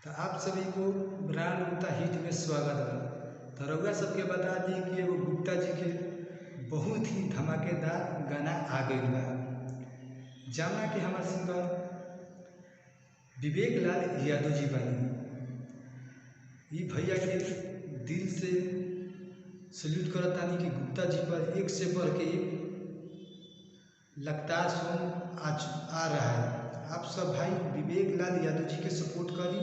तो आप सभी को ब्रांड गुप्ता हिट में स्वागत है। तो रउआ सबके बता दी कि एगो गुप्ता जी के बहुत ही धमाकेदार गाना आ गई बा, जौना कि हमार सिंगर विवेक लाल यादव जी बनी। ये भैया के दिल से सल्यूट करतानी कि गुप्ता जी पर एक से बढ़ के एक लगातार सॉन्ग आ रहा है। आप सब भाई विवेक लाल यादव जी के सपोर्ट करी।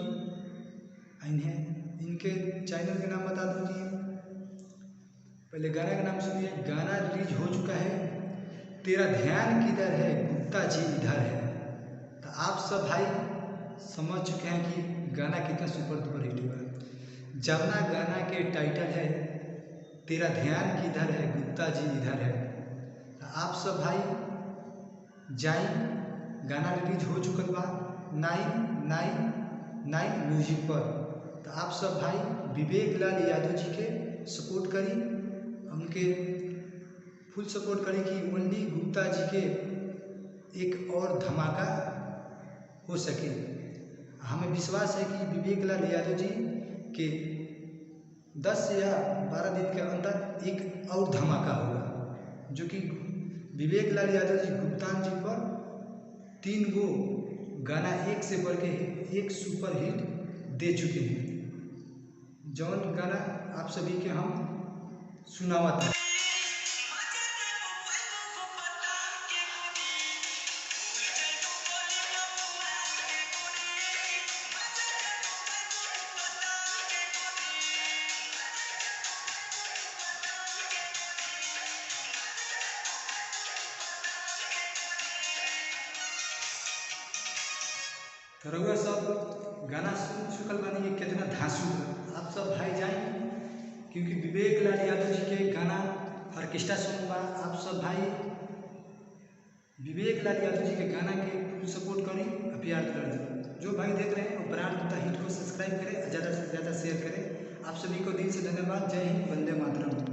इनके चैनल का नाम बता दूँगी, पहले गाना का नाम सुनिए। गाना रिलीज हो चुका है, तेरा ध्यान किधर है गुप्ता जी इधर है। तो आप सब भाई समझ चुके हैं कि गाना कितना सुपर डुपर हिट हुआ। जवना गाना के टाइटल है तेरा ध्यान किधर है गुप्ता जी इधर है। तो आप सब भाई जाई, गाना रिलीज हो चुकल बा 999 म्यूजिक पर। तो आप सब भाई विवेक लाल यादव जी के सपोर्ट करी, उनके फुल सपोर्ट करी कि ओनली गुप्ता जी के एक और धमाका हो सके। हमें विश्वास है कि विवेक लाल यादव जी के 10 या 12 दिन के अंदर एक और धमाका होगा, जो कि विवेक लाल यादव जी गुप्तान जी पर 3 गो गाना एक से बढ़ के एक सुपर हिट दे चुके हैं। जौन गाना आप सभी के हम सुनावत है। तो रउआ सब गाना सुन चुकल बानी, ये कितना धांसू है। आप सब भाई जाए, क्योंकि विवेक लाल यादव जी के गाना ऑर्केस्ट्रा सॉन्ग बा। आप सब भाई विवेक लाल यादव जी के गाना के फुल सपोर्ट करी, प्यार कर दी। जो भाई देख रहे हैं वो ब्रांड गुप्ता हिट को सब्सक्राइब करें, ज़्यादा से ज़्यादा शेयर करें। आप सभी को दिल से धन्यवाद। जय हिंद, वंदे मातरम।